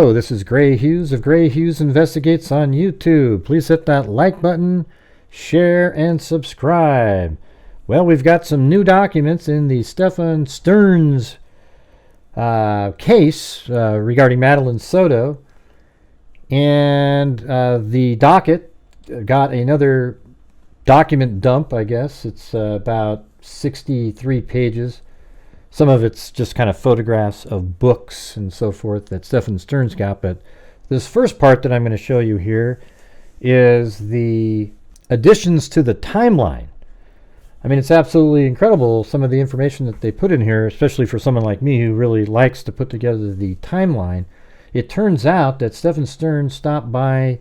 Hello, this is Gray Hughes of Gray Hughes Investigates on YouTube. Please hit that like button, share, and subscribe. Well, we've got some new documents in the Stephan Stearns case regarding Madeleine Soto. And the Docket got another document dump, I guess. It's about 63 pages. Some of it's just kind of photographs of books and so forth that Stephan Stearns got. But this first part that I'm going to show you here is the additions to the timeline. I mean, it's absolutely incredible, some of the information that they put in here, especially for someone like me who really likes to put together the timeline. It turns out that Stephan Stearns stopped by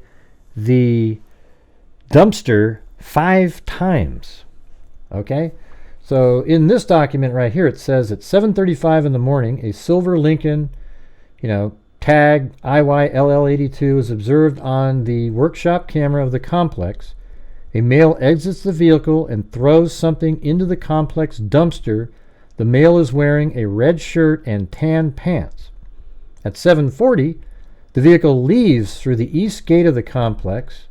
the dumpster 5 times. Okay? So in this document right here, it says at 7:35 in the morning, a silver Lincoln, tag IYLL82 is observed on the workshop camera of the complex. A male exits the vehicle and throws something into the complex dumpster. The male is wearing a red shirt and tan pants. At 7:40, the vehicle leaves through the east gate of the complex.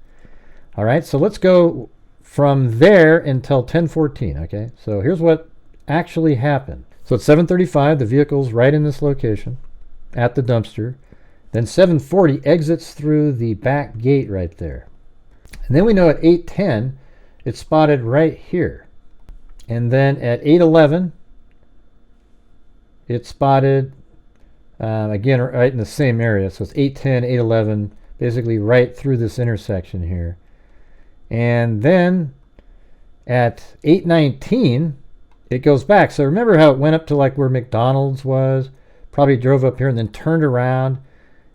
All right, so let's go from there until 10:14, okay? So here's what actually happened. So at 7:35, the vehicle's right in this location at the dumpster. Then 7:40 exits through the back gate right there. And then we know at 8:10, it's spotted right here. And then at 8:11, it's spotted, again, right in the same area. So it's 8:10, 8:11, basically right through this intersection here. And then at 8:19, it goes back. So remember how it went up to like where McDonald's was, probably drove up here and then turned around,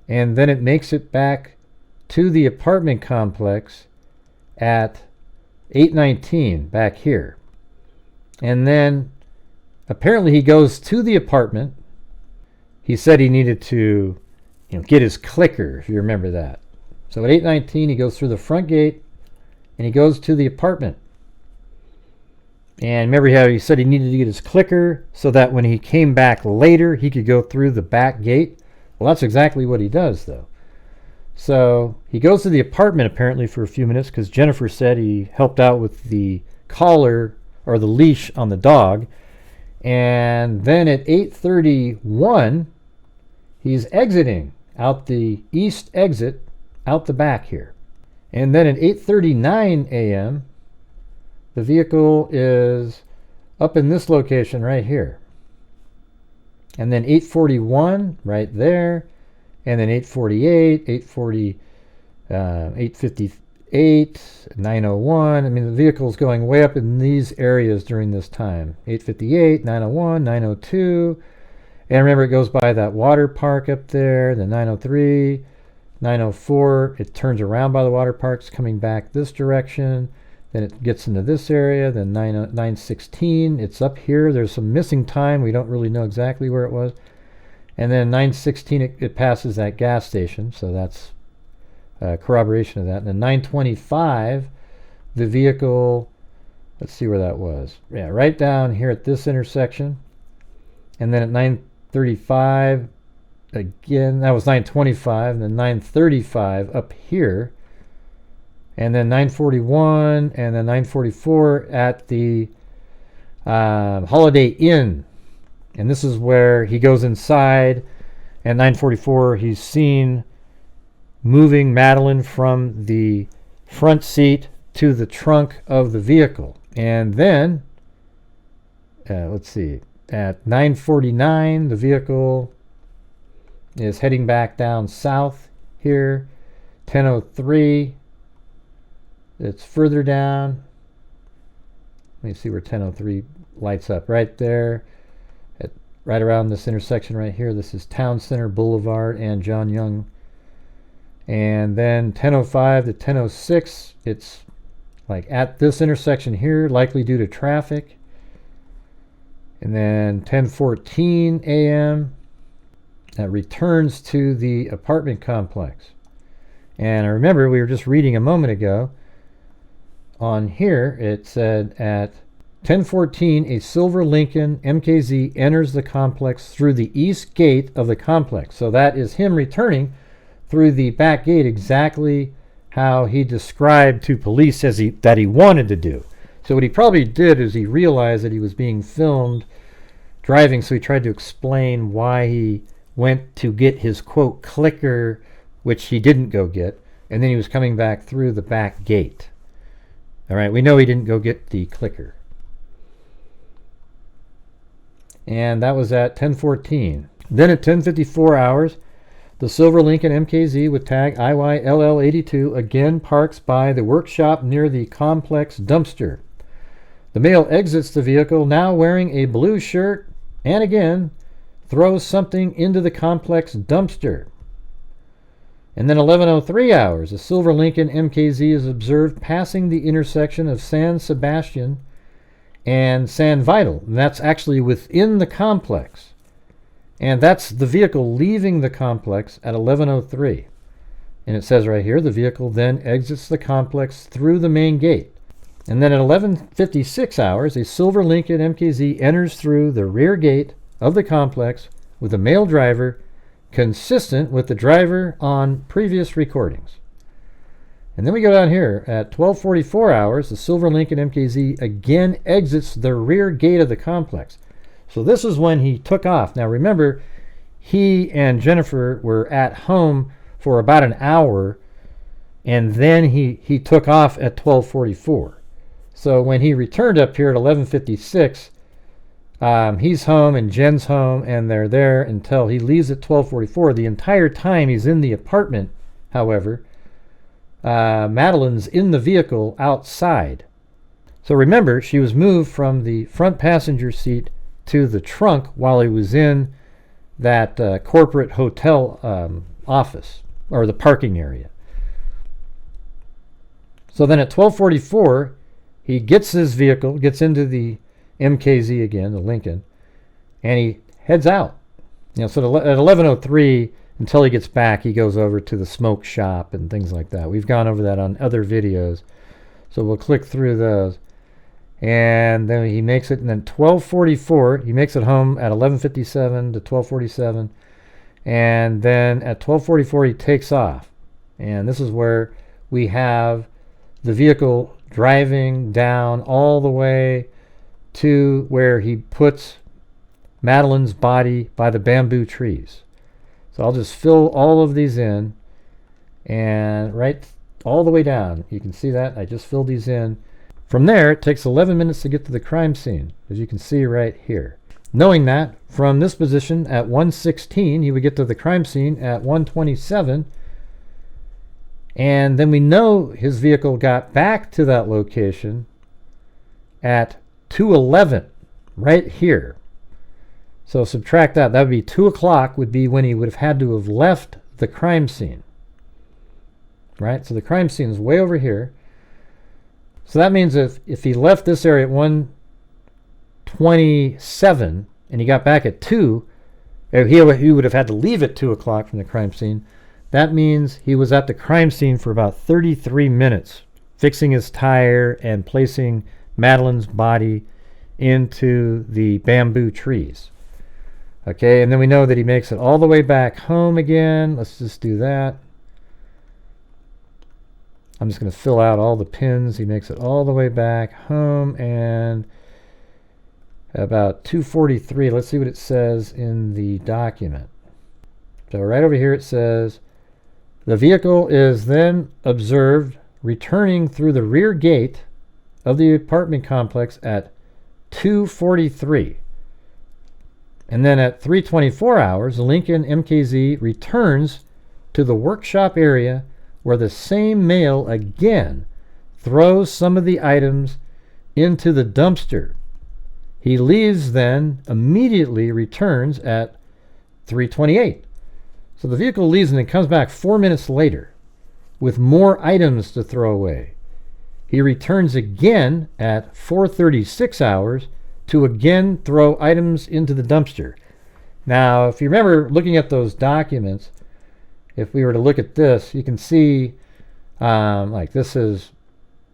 and then it makes it back to the apartment complex at 8:19 back here. And then apparently he goes to the apartment. He said he needed to get his clicker, if you remember that. So at 8:19, he goes through the front gate and he goes to the apartment. And remember how he said he needed to get his clicker so that when he came back later, he could go through the back gate? Well, that's exactly what he does, though. So he goes to the apartment apparently for a few minutes because Jennifer said he helped out with the collar or the leash on the dog. And then at 8:31, he's exiting out the east exit out the back here. And then at 8:39 a.m., the vehicle is up in this location right here. And then 8:41 right there. And then 8:48, 8:58, 9:01. I mean, the vehicle's going way up in these areas during this time. 8:58, 9:01, 9:02. And remember, it goes by that water park up there, the 9:03. 9:04, it turns around by the water parks, coming back this direction. Then it gets into this area. Then 9:16, it's up here. There's some missing time. We don't really know exactly where it was. And then 9:16, it passes that gas station. So that's corroboration of that. And then 9:25, the vehicle, let's see where that was. Yeah, right down here at this intersection. And then at 9:35, again, that was 9:25, and then 9:35 up here, and then 9:41, and then 9:44 at the Holiday Inn. And this is where he goes inside. At 9:44, he's seen moving Madeleine from the front seat to the trunk of the vehicle. And then, let's see, at 9:49, the vehicle is heading back down south here. 10:03, it's further down. Let me see where 10:03 lights up. Right there, right around this intersection right here. This is Town Center Boulevard and John Young. And then 10:05 to 10:06, it's like at this intersection here, likely due to traffic. And then 10:14 a.m., returns to the apartment complex. And I remember we were just reading a moment ago on here, it said at 10:14, a silver Lincoln MKZ enters the complex through the east gate of the complex. So that is him returning through the back gate exactly how he described to police that he wanted to do. So what he probably did is he realized that he was being filmed driving, so he tried to explain why he went to get his, quote, clicker, which he didn't go get, and then he was coming back through the back gate. All right, we know he didn't go get the clicker. And that was at 10:14. Then at 10:54 hours, the silver Lincoln MKZ with tag IYLL82 again parks by the workshop near the complex dumpster. The male exits the vehicle, now wearing a blue shirt, and again throws something into the complex dumpster. And then 11:03 hours, a silver Lincoln MKZ is observed passing the intersection of San Sebastian and San Vital. And that's actually within the complex. And that's the vehicle leaving the complex at 11:03. And it says right here, the vehicle then exits the complex through the main gate. And then at 11:56 hours, a silver Lincoln MKZ enters through the rear gate of the complex with a male driver, consistent with the driver on previous recordings. And then we go down here at 12:44 hours, the silver Lincoln MKZ again exits the rear gate of the complex. So this is when he took off. Now remember, he and Jennifer were at home for about an hour, and then he took off at 12:44. So when he returned up here at 11:56, he's home and Jen's home, and they're there until he leaves at 12:44. The entire time he's in the apartment, however, Madeline's in the vehicle outside. So remember, she was moved from the front passenger seat to the trunk while he was in that corporate hotel office, or the parking area. So then at 12:44, he gets his vehicle, gets into the MKZ again, the Lincoln, and he heads out. So at 11:03, until he gets back, he goes over to the smoke shop and things like that. We've gone over that on other videos, so we'll click through those. And then he makes it, and then 12:44, he makes it home at 11:57 to 12:47, and then at 12:44 he takes off. And this is where we have the vehicle driving down all the way to where he puts Madeline's body by the bamboo trees. So I'll just fill all of these in, and right all the way down, you can see that I just filled these in. From there, it takes 11 minutes to get to the crime scene, as you can see right here. Knowing that, from this position at 1:16, he would get to the crime scene at 1:27, and then we know his vehicle got back to that location at 2:11, right here. So subtract that. That would be 2 o'clock would be when he would have had to have left the crime scene. Right? So the crime scene is way over here. So that means if he left this area at 1:27 and he got back at 2, he would have had to leave at 2 o'clock from the crime scene. That means he was at the crime scene for about 33 minutes, fixing his tire and placing Madeline's body into the bamboo trees. Okay, and then we know that he makes it all the way back home again. Let's just do that. I'm just going to fill out all the pins. He makes it all the way back home, and about 2:43. Let's see what it says in the document. So right over here it says, the vehicle is then observed returning through the rear gate of the apartment complex at 2:43. And then at 3:24 hours, the Lincoln MKZ returns to the workshop area where the same male again throws some of the items into the dumpster. He leaves, then immediately returns at 3:28. So the vehicle leaves and then comes back 4 minutes later with more items to throw away. He returns again at 4:36 hours to again throw items into the dumpster. Now, if you remember looking at those documents, if we were to look at this, you can see like this is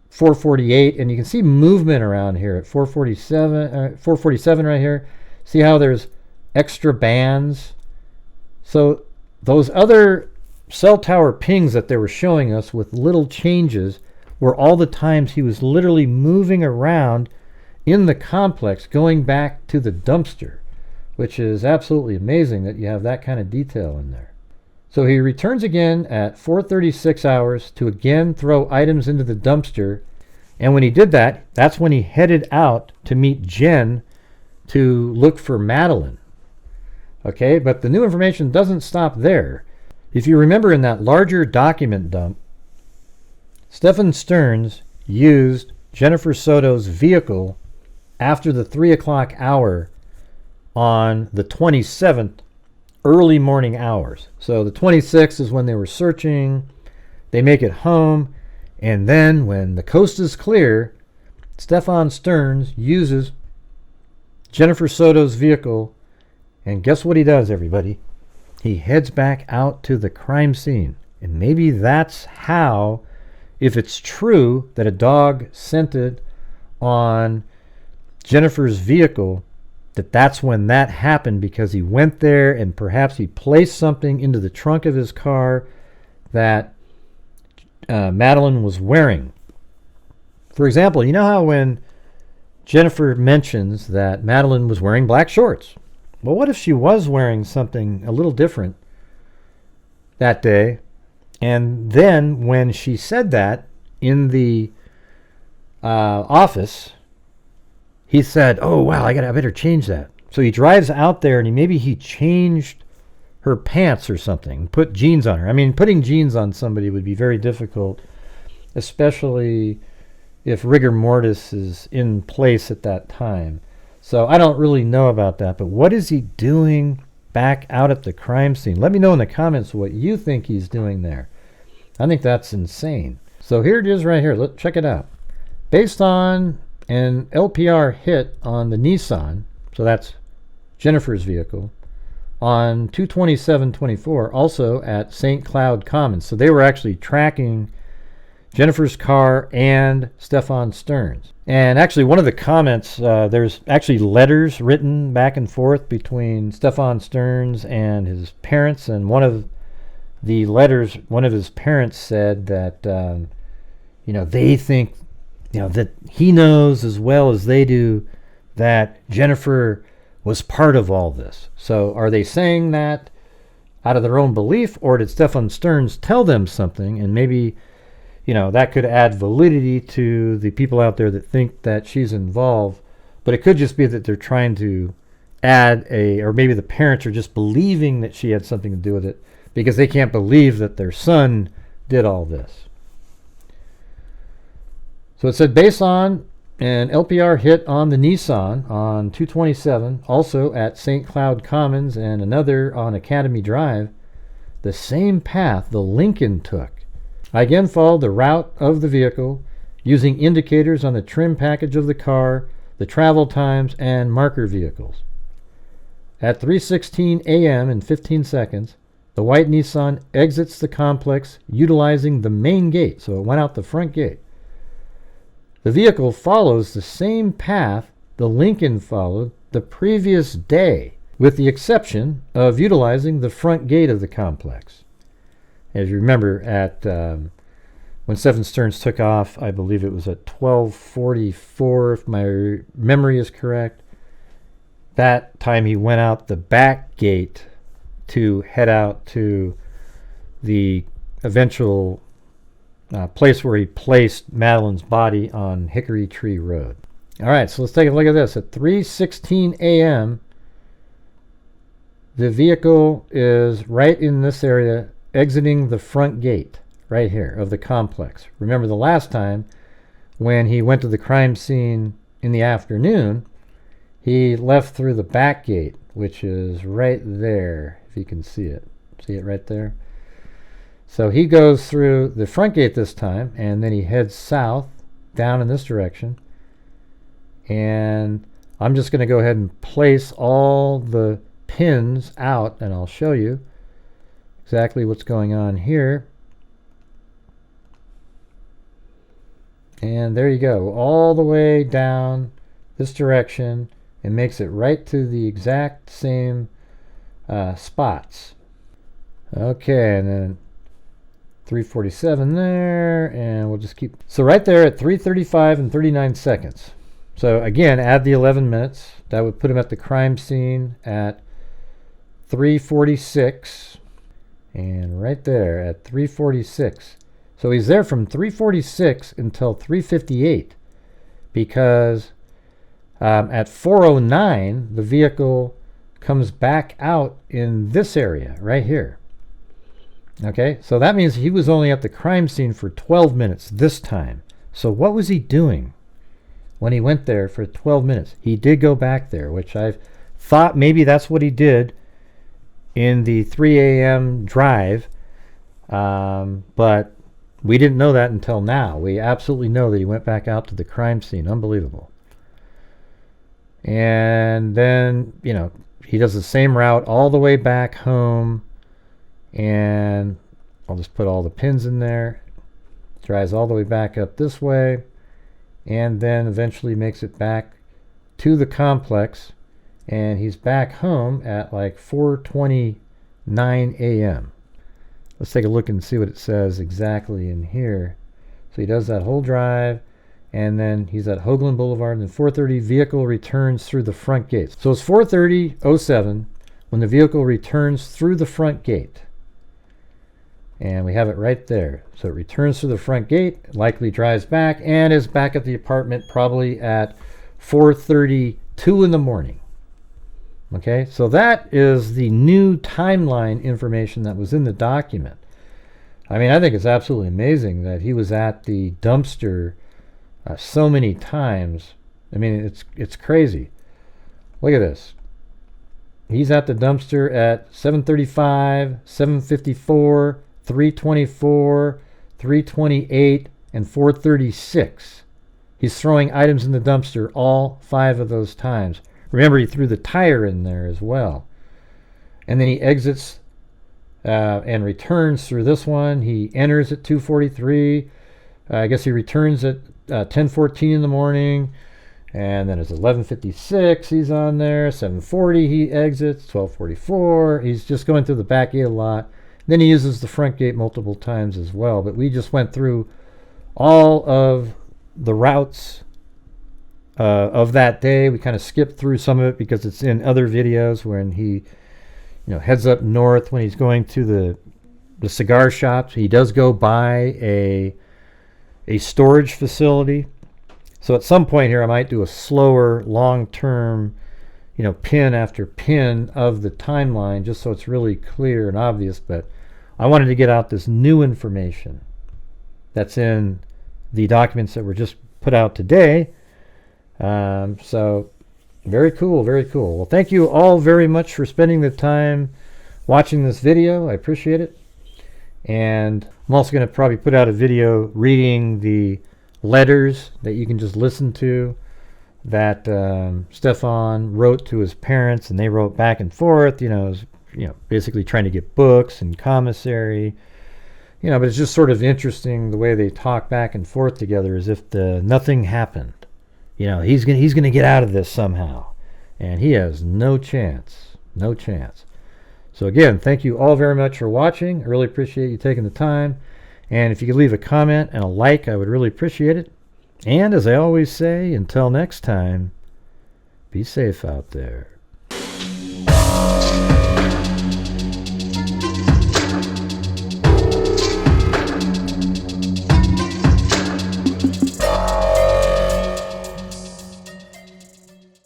4:48, and you can see movement around here at 4:47 right here. See how there's extra bands? So those other cell tower pings that they were showing us with little changes were all the times he was literally moving around in the complex going back to the dumpster, which is absolutely amazing that you have that kind of detail in there. So he returns again at 4:36 hours to again throw items into the dumpster. And when he did that, that's when he headed out to meet Jen to look for Madeline. Okay, but the new information doesn't stop there. If you remember in that larger document dump, Stephan Stearns used Jennifer Soto's vehicle after the 3 o'clock hour on the 27th, early morning hours. So the 26th is when they were searching. They make it home. And then when the coast is clear, Stephan Stearns uses Jennifer Soto's vehicle. And guess what he does, everybody? He heads back out to the crime scene. And maybe that's how, if it's true that a dog scented on Jennifer's vehicle, that's when that happened, because he went there and perhaps he placed something into the trunk of his car that Madeline was wearing. For example, you know how when Jennifer mentions that Madeline was wearing black shorts? Well, what if she was wearing something a little different that day? And then when she said that in the office, he said, oh, wow, I better change that. So he drives out there and maybe he changed her pants or something, put jeans on her. I mean, putting jeans on somebody would be very difficult, especially if rigor mortis is in place at that time. So I don't really know about that, but what is he doing back out at the crime scene? Let me know in the comments what you think he's doing there. I think that's insane. So here it is right here. Let's check it out. Based on an LPR hit on the Nissan, so that's Jennifer's vehicle, on 2/27/24, also at St. Cloud Commons. So they were actually tracking Jennifer's car and Stephan Stearns. And actually one of the comments, there's actually letters written back and forth between Stephan Stearns and his parents, and one of the letters, one of his parents said that they think that he knows as well as they do that Jennifer was part of all this. So are they saying that out of their own belief, or did Stephan Stearns tell them something, and maybe that could add validity to the people out there that think that she's involved? But it could just be that they're trying to add or maybe the parents are just believing that she had something to do with it because they can't believe that their son did all this. So it said, based on an LPR hit on the Nissan on 2/27, also at St. Cloud Commons, and another on Academy Drive, the same path the Lincoln took. I again followed the route of the vehicle using indicators on the trim package of the car, the travel times, and marker vehicles. At 3:16 a.m. and 15 seconds, the white Nissan exits the complex utilizing the main gate, so it went out the front gate. The vehicle follows the same path the Lincoln followed the previous day, with the exception of utilizing the front gate of the complex. As you remember, at when Stephan Stearns took off, I believe it was at 12:44, if my memory is correct. That time he went out the back gate to head out to the eventual place where he placed Madeline's body on Hickory Tree Road. All right, so let's take a look at this. At 3:16 a.m., the vehicle is right in this area, exiting the front gate right here of the complex. Remember the last time when he went to the crime scene in the afternoon, he left through the back gate, which is right there, if you can see it. See it right there? So he goes through the front gate this time, and then he heads south down in this direction. And I'm just going to go ahead and place all the pins out, and I'll show you exactly what's going on here. And there you go, all the way down this direction. It makes it right to the exact same spots. Okay, and then 3:47 there, and we'll just keep. So right there at 3:35 and 39 seconds. So again, add the 11 minutes. That would put him at the crime scene at 3:46, and right there at 3:46. So he's there from 3:46 until 3:58, because at 4:09 the vehicle comes back out in this area right here. Okay, so that means he was only at the crime scene for 12 minutes this time. So what was he doing when he went there for 12 minutes? He did go back there, which I've thought maybe that's what he did in the 3 a.m. drive, but we didn't know that until now. We absolutely know that he went back out to the crime scene. Unbelievable. And then, you know, he does the same route all the way back home, and I'll just put all the pins in there. Drives all the way back up this way, and then eventually makes it back to the complex, and he's back home at like 4:29 a.m. Let's take a look and see what it says exactly in here. So he does that whole drive, and then he's at Hoagland Boulevard, and then 4:30 vehicle returns through the front gates. So it's 4:30:07 when the vehicle returns through the front gate. And we have it right there. So it returns through the front gate, likely drives back, and is back at the apartment probably at 4:32 in the morning. Okay, so that is the new timeline information that was in the document. I mean, I think it's absolutely amazing that he was at the dumpster so many times. I mean, it's crazy. Look at this. He's at the dumpster at 7:35, 7:54, 3:24, 3:28, and 4:36. He's throwing items in the dumpster all 5 of those times. Remember, he threw the tire in there as well. And then he exits and returns through this one. He enters at 2:43. I guess he returns at 10:14 in the morning. And then it's 11:56. He's on there. 7:40 he exits. 12:44. He's just going through the back gate a lot. Then he uses the front gate multiple times as well. But we just went through all of the routes of that day. We kind of skipped through some of it because it's in other videos when he, heads up north when he's going to the cigar shops. He does go by a storage facility. So at some point here I might do a slower, long-term, pin after pin of the timeline just so it's really clear and obvious. But I wanted to get out this new information that's in the documents that were just put out today. So very cool, very cool. Well, thank you all very much for spending the time watching this video. I appreciate it. And I'm also going to probably put out a video reading the letters that you can just listen to that Stephan wrote to his parents, and they wrote back and forth, basically trying to get books and commissary, but it's just sort of interesting the way they talk back and forth together as if nothing happened. He's gonna get out of this somehow, and he has no chance. So again, thank you all very much for watching. I really appreciate you taking the time, and if you could leave a comment and a like, I would really appreciate it. And as I always say, until next time, be safe out there.